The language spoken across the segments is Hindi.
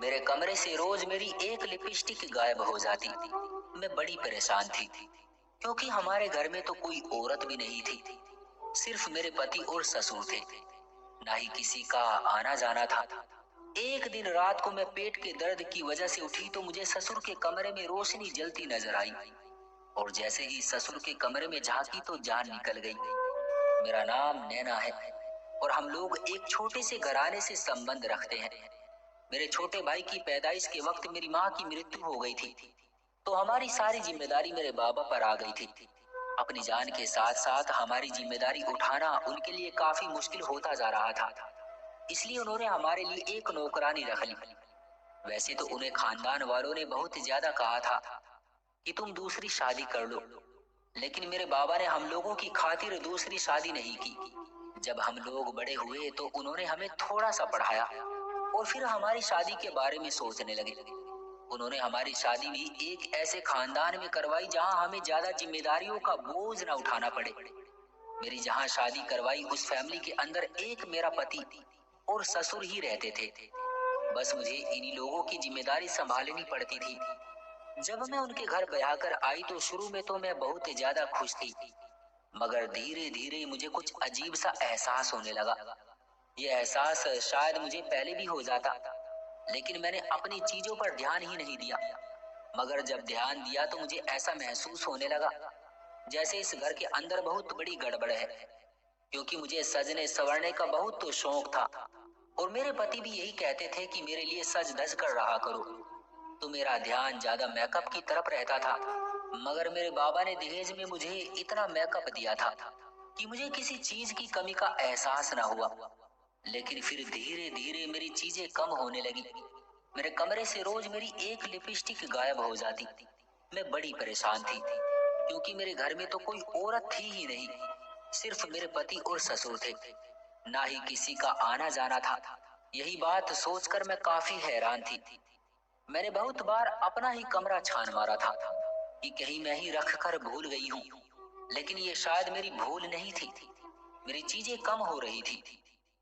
मेरे कमरे से रोज मेरी एक लिपस्टिक गायब हो जाती। मैं बड़ी परेशान थी क्योंकि हमारे घर में तो कोई औरत भी नहीं थी, सिर्फ मेरे पति और ससुर थे। ना ही किसी का आना जाना था। एक दिन रात को मैं पेट के दर्द की वजह से उठी तो मुझे ससुर के कमरे में रोशनी जलती नजर आई, और जैसे ही ससुर के कमरे में झांकी तो जान निकल गई। मेरा नाम नैना है और हम लोग एक छोटे से घराने से संबंध रखते हैं। मेरे छोटे भाई की पैदाइश के वक्त मेरी माँ की मृत्यु हो गई थी, तो हमारी सारी जिम्मेदारी मेरे बाबा पर आ गई थी। अपनी जान के साथ साथ हमारी जिम्मेदारी उठाना उनके लिए काफी मुश्किल होता जा रहा था। इसलिए उन्होंने हमारे लिए एक नौकरानी रख ली। वैसे तो उन्हें खानदान वालों ने बहुत ज्यादा कहा था कि तुम दूसरी शादी कर लो, लेकिन मेरे बाबा ने हम लोगों की खातिर दूसरी शादी नहीं की। जब हम लोग बड़े हुए तो उन्होंने हमें थोड़ा सा पढ़ाया और फिर हमारी शादी के बारे में सोचने लगे। उन्होंने हमारी शादी भी एक ऐसे खानदान में करवाई जहां हमें ज्यादा जिम्मेदारियों का बोझ न उठाना पड़े। मेरी जहां शादी करवाई उस फैमिली के अंदर एक मेरा पति और ससुर ही रहते थे। बस मुझे इन्हीं लोगों की जिम्मेदारी संभालनी पड़ती थी। जब मैं उनके घर ब्याह कर आई तो शुरू में तो मैं बहुत ज्यादा खुश थी, मगर धीरे धीरे मुझे कुछ अजीब सा एहसास होने लगा। ये एहसास शायद मुझे पहले भी हो जाता, लेकिन मैंने अपनी चीजों पर ध्यान ही नहीं दिया। मगर जब ध्यान दिया तो मुझे ऐसा महसूस होने लगा जैसे इस घर के अंदर बहुत बड़ी गड़बड़ है, क्योंकि मुझे सजने संवरने का बहुत तो शौक था और मेरे पति भी यही कहते थे कि मेरे लिए सज धज कर रहा करो। तो मेरा ध्यान ज्यादा मेकअप की तरफ रहता था। मगर मेरे बाबा ने दहेज में मुझे इतना मेकअप दिया था कि मुझे किसी चीज की कमी का एहसास ना हुआ। लेकिन फिर धीरे धीरे मेरी चीजें कम होने लगी। मेरे कमरे से रोज मेरी एक लिपस्टिक गायब हो जाती। मैं बड़ी परेशान थी क्योंकि मेरे घर में तो कोई औरत थी ही नहीं, सिर्फ मेरे पति और ससुर थे। ना ही किसी का आना जाना था। यही बात सोचकर मैं काफी हैरान थी। मैंने बहुत बार अपना ही कमरा छान मारा था कि कहीं मैं ही रख कर भूल गई हूँ, लेकिन ये शायद मेरी भूल नहीं थी। मेरी चीजें कम हो रही थी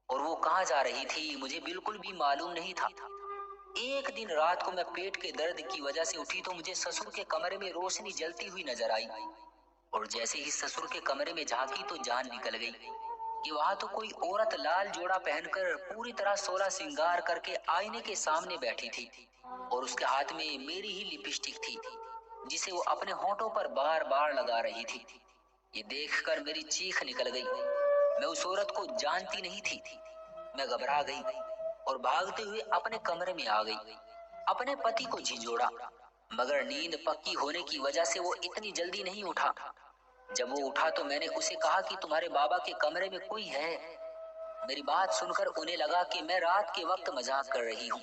और वो कहाँ जा रही थी मुझे बिल्कुल भी मालूम नहीं था। एक दिन रात को मैं पेट के दर्द की वजह से उठी तो मुझे ससुर के कमरे में रोशनी जलती हुई नजर आई, और जैसे ही ससुर के कमरे में झांकी तो जान निकल गई कि वहां तो कोई औरत लाल जोड़ा पहनकर पूरी तरह सोलह श्रृंगार करके आईने के सामने बैठी थी, और उसके हाथ में मेरी ही लिपस्टिक थी जिसे वो अपने होठों पर बार बार लगा रही थी। ये देखकर मेरी चीख निकल गई। मैं उस औरत को जानती नहीं थी। मैं घबरा गई और भागते हुए अपने कमरे में आ गई। अपने पति को झिझोड़ा, मगर नींद पक्की होने की वजह से वो इतनी जल्दी नहीं उठा। जब वो उठा तो मैंने उसे कहा कि तुम्हारे बाबा के कमरे में कोई है। मेरी बात सुनकर उन्हें लगा कि मैं रात के वक्त मजाक कर रही हूँ,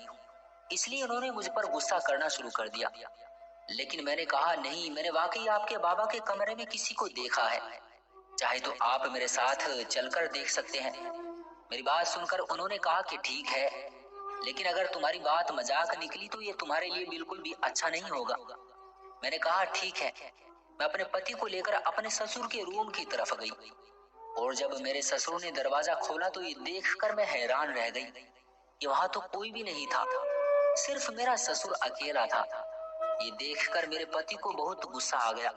इसलिए उन्होंने मुझ पर गुस्सा करना शुरू कर दिया। लेकिन मैंने कहा, नहीं, मैंने वाकई आपके बाबा के कमरे में किसी को देखा है। चाहे तो आप मेरे साथ चलकर देख सकते हैं। मेरी बात सुनकर उन्होंने कहा कि ठीक है, लेकिन अगर तुम्हारी बात मजाक निकली तो ये तुम्हारे लिए बिल्कुल भी अच्छा नहीं होगा। मैंने कहा ठीक है। मैं अपने पति को लेकर अपने ससुर के रूम की तरफ गई, और जब मेरे ससुर ने दरवाजा खोला तो ये देखकर मैं हैरान रह गई कि वहां तो कोई भी नहीं था, सिर्फ मेरा ससुर अकेला था। ये देखकर मेरे पति को बहुत गुस्सा आ गया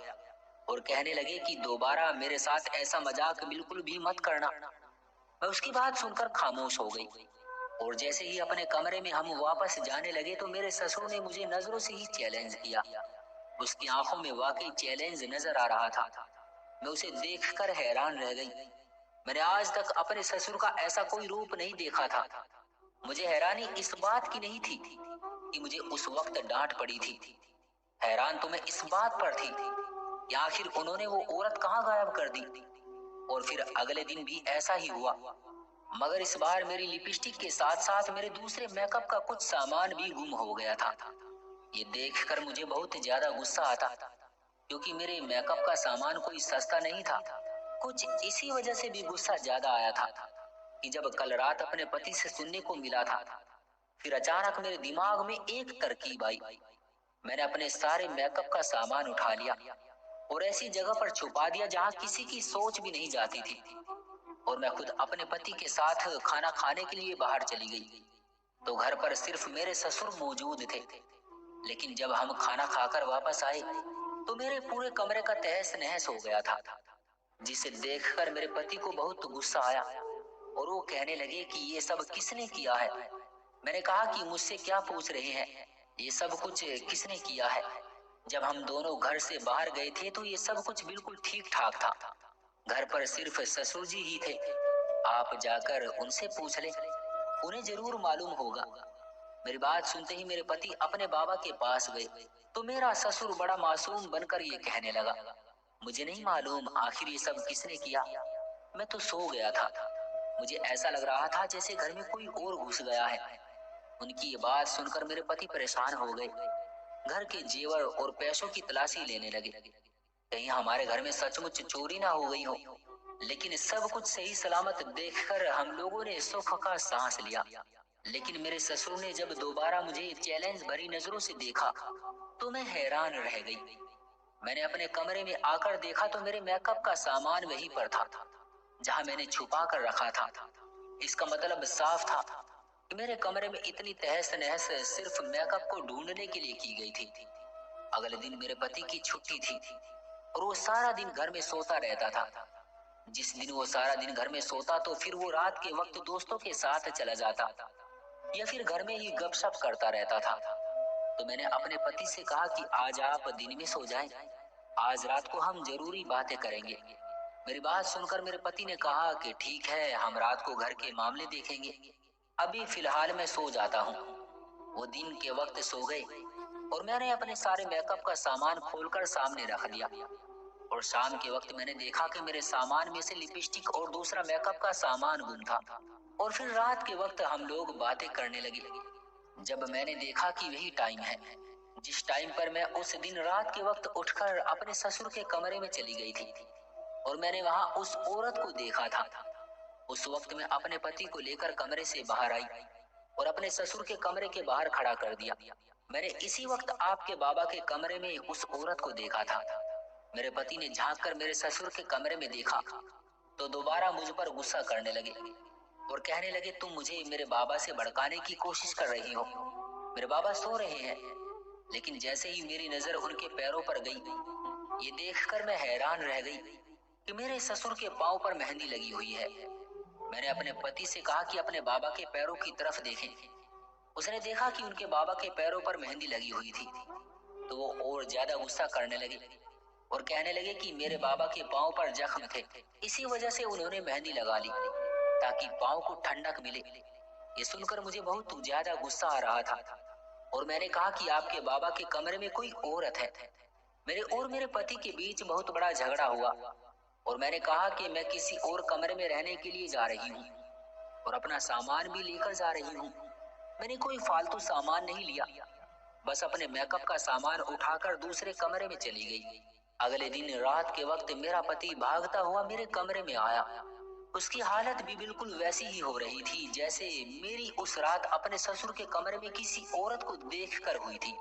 और कहने लगे कि दोबारा मेरे साथ ऐसा मजाक बिल्कुल भी मत करना। मैं उसकी बात सुनकर खामोश हो गई, और जैसे ही अपने कमरे में हम वापस जाने लगे तो मेरे ससुर ने मुझे नजरों से ही चैलेंज किया। उसकी आंखों में वाकई चैलेंज नजर आ रहा था। मैं उसे देखकर हैरान रह गई। मैंने आज तक अपने ससुर का ऐसा कोई रूप नहीं देखा था। मुझे हैरानी इस बात की नहीं थी कि मुझे उस वक्त डांट पड़ी थी। हैरान तो मैं इस बात पर थी कि आखिर उन्होंने वो औरत कहाँ गायब कर दी। और फिर अगले दिन भी ऐसा ही हुआ, मगर इस बार मेरी लिपस्टिक के साथ साथ मेरे दूसरे मेकअप का कुछ सामान भी गुम हो गया था। ये देखकर मुझे बहुत ज्यादा गुस्सा आता, क्योंकि मेरे मेकअप का सामान कोई सस्ता नहीं था। कुछ इसी वजह से भी गुस्सा ज्यादा आया था कि जब कल रात अपने पति से सुनने को मिला था, फिर अचानक मेरे दिमाग में एक तरकीब आई। मैंने अपने सारे मेकअप का सामान उठा लिया और ऐसी जगह पर छुपा दिया जहां किसी की सोच भी नहीं जाती थी, और मैं खुद अपने पति के साथ खाना खाने के लिए बाहर चली गई। तो घर पर सिर्फ मेरे ससुर मौजूद थे। लेकिन जब हम खाना खाकर वापस आए तो मेरे पूरे कमरे का तहस नहस हो गया था, जिसे देखकर मेरे पति को बहुत गुस्सा आया और वो कहने लगे कि ये सब किसने किया है। मैंने कहा कि मुझसे क्या पूछ रहे हैं, ये सब कुछ किसने किया है। जब हम दोनों घर से बाहर गए थे तो ये सब कुछ बिल्कुल ठीक ठाक था। घर पर सिर्फ ससुर जी ही थे। आप जाकर उनसे पूछ ले, उन्हें जरूर मालूम होगा। मेरी बात सुनते ही मेरे पति अपने बाबा के पास गए तो मेरा ससुर बड़ा मासूम बनकर ये कहने लगा, मुझे नहीं मालूम आखिर ये सब किसने किया। मैं तो सो गया था। मुझे ऐसा लग रहा था जैसे घर में कोई और घुस गया है। उनकी ये बात सुनकर मेरे पति परेशान हो गए। घर के जेवर और पैसों की तलाशी लेने लगे, कहीं हमारे घर में सचमुच चोरी ना हो गई हो। लेकिन सब कुछ सही सलामत देखकर हम लोगों ने सुख का सांस लिया। लेकिन मेरे ससुर ने जब दोबारा मुझे चैलेंज भरी नजरों से देखा तो मैं हैरान रह गई। मैंने अपने कमरे में आकर देखा तो मेरे मेकअप का सामान वहीं पर था जहां मैंने छुपा कर रखा था। इसका मतलब साफ था कि मेरे कमरे में इतनी तहस नहस सिर्फ मेकअप को ढूंढने के लिए की गई थी। अगले दिन मेरे पति की छुट्टी थी और वो सारा दिन घर में सोता रहता था। जिस दिन वो सारा दिन घर में सोता तो फिर वो रात के वक्त दोस्तों के साथ चला जाता या फिर घर में ही गपशप करता रहता था। तो मैंने अपने पति से कहा कि आज आप दिन में सो जाएं, आज रात को हम जरूरी बातें करेंगे। मेरी बात सुनकर मेरे पति ने कहा कि ठीक है, हम रात को घर के मामले देखेंगे, अभी फिलहाल मैं सो जाता हूँ। वो दिन के वक्त सो गए और मैंने अपने सारे मेकअप का सामान खोलकर सामने रख दिया। और शाम के वक्त मैंने देखा कि मेरे सामान में से लिपस्टिक और दूसरा मेकअप का सामान गुम था। और फिर रात के वक्त हम लोग बातें करने लगे। जब मैंने देखा कि वही टाइम है जिस टाइम पर मैं उस दिन रात के वक्त उठकर अपने ससुर के कमरे में चली गई थी और मैंने वहां उस औरत को देखा था। उस वक्त मैं अपने पति को लेकर कमरे से बाहर आई और अपने ससुर के कमरे के बाहर खड़ा कर दिया। मैंने इसी वक्त आपके बाबा के कमरे में उस औरत को देखा था। मेरे पति ने झांक कर मेरे ससुर के कमरे में देखा तो दोबारा मुझ पर गुस्सा करने लगे और कहने लगे, तुम मुझे मेरे बाबा से भड़काने की कोशिश कर रही हो। मेरे बाबा सो रहे हैं। लेकिन जैसे ही मेरी नजर उनके पैरों पर गई, ये देखकर मैं हैरान रह गई कि मेरे ससुर के पांव पर मेहंदी लगी हुई है। मैंने अपने पति से कहा कि अपने बाबा के पैरों की तरफ देखें। उसने देखा कि उनके बाबा के पैरों पर मेहंदी लगी हुई थी तो वो और ज्यादा गुस्सा करने लगे और कहने लगे कि मेरे बाबा के पांव पर जख्म थे, इसी वजह से उन्होंने मेहंदी लगा ली ताकि पांव को ठंडक मिले। ये सुनकर मुझे बहुत ज्यादा गुस्सा आ रहा था और मैंने कहा कि आपके बाबा के कमरे में कोई औरत है। मेरे और मेरे पति के बीच बहुत बड़ा झगड़ा हुआ और मैंने कहा कि मैं किसी और कमरे में रहने के लिए जा रही हूँ और अपना सामान भी लेकर जा रही हूँ। मैंने कोई फालतू सामान नहीं लिया, बस अपने मेकअप का सामान उठाकर दूसरे कमरे में चली गई। अगले दिन रात के वक्त मेरा पति भागता हुआ मेरे कमरे में आया। उसकी हालत भी बिल्कुल वैसी ही हो रही थी जैसे मेरी उस रात अपने ससुर के कमरे में किसी औरत को देखकर हुई थी।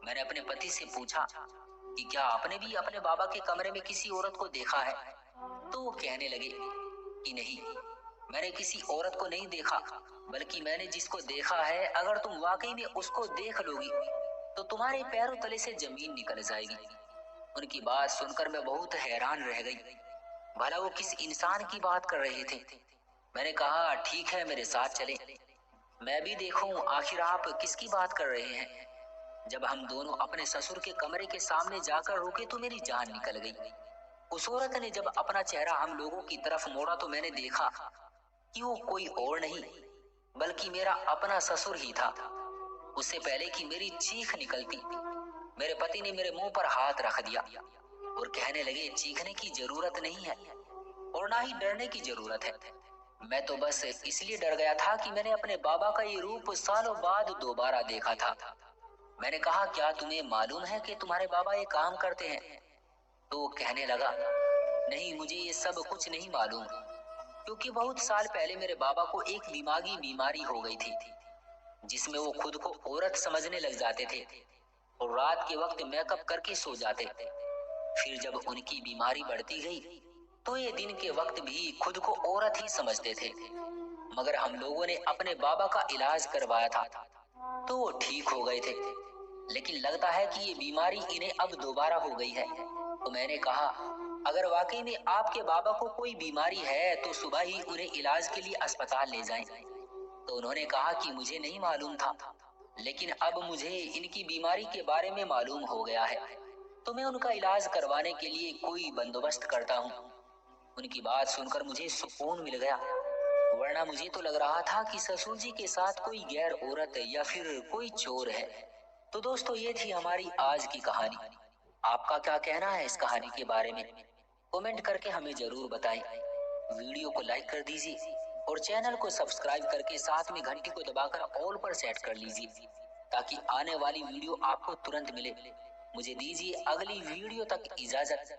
मैंने अपने पति से पूछा कि क्या आपने भी अपने बाबा के कमरे में किसी औरत को देखा है? तो वो कहने लगे कि नहीं, मैंने किसी औरत को नहीं देखा, बल्कि मैंने जिसको देखा है, अगर तुम वाकई में उसको देख लोगी तो तुम्हारे पैरों तले से जमीन निकल जाएगी। उनकी बात सुनकर मैं बहुत हैरान रह गई। भला वो किस इंसान की बात कर रहे थे? मैंने कहा ठीक है, मेरे साथ चले, मैं भी देखूं आखिर आप किसकी बात कर रहे हैं। जब हम दोनों अपने ससुर के कमरे के सामने जाकर रुके तो मेरी जान निकल गई। उस औरत ने जब अपना चेहरा हम लोगों की तरफ मोड़ा तो मैंने देखा कि वो कोई और नहीं बल्कि मेरा अपना ससुर ही था। उससे पहले कि मेरी चीख निकलती, मेरे पति ने मेरे मुंह पर हाथ रख दिया और कहने लगे, चीखने की जरूरत नहीं है और ना ही डरने की जरूरत है। मैं तो बस इसलिए डर गया था कि मैंने अपने बाबा का ये रूप सालों बाद दोबारा देखा था। मैंने कहा, क्या तुम्हें मालूम है कि तुम्हारे बाबा ये काम करते हैं? तो वो कहने लगा, नहीं, मुझे ये सब कुछ नहीं मालूम, क्योंकि बहुत साल पहले मेरे बाबा को एक दिमागी बीमारी हो गई थी जिसमें वो खुद को औरत समझने लग जाते थे और रात के वक्त मेकअप करके सो जाते। फिर जब उनकी बीमारी बढ़ती गई तो ये दिन के वक्त भी खुद को औरत ही समझते थे। मगर हम लोगों ने अपने बाबा का इलाज करवाया था तो वो ठीक हो गए थे। लेकिन लगता है कि ये बीमारी इन्हें अब दोबारा हो गई है। तो मैंने कहा, अगर वाकई में आपके बाबा को कोई बीमारी है तो सुबह ही उन्हें इलाज के लिए अस्पताल ले जाएं। तो उन्होंने कहा कि मुझे नहीं मालूम था, लेकिन अब मुझे इनकी बीमारी के बारे में मालूम हो गया है, तो मैं उनका इलाज करवाने के लिए कोई बंदोबस्त करता हूँ। उनकी बात सुनकर मुझे सुकून मिल गया, वरना मुझे तो लग रहा था कि ससुर जी के साथ कोई गैर औरत या फिर कोई चोर है। तो दोस्तों, ये थी हमारी आज की कहानी। आपका क्या कहना है इस कहानी के बारे में? कमेंट करके हमें जरूर बताएं। वीडियो को लाइक कर दीजिए और चैनल को सब्सक्राइब करके साथ में घंटी को दबाकर ऑल पर सेट कर लीजिए, ताकि आने वाली वीडियो आपको तुरंत मिले। मुझे दीजिए अगली वीडियो तक इजाजत।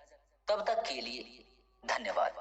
तब तक के लिए धन्यवाद।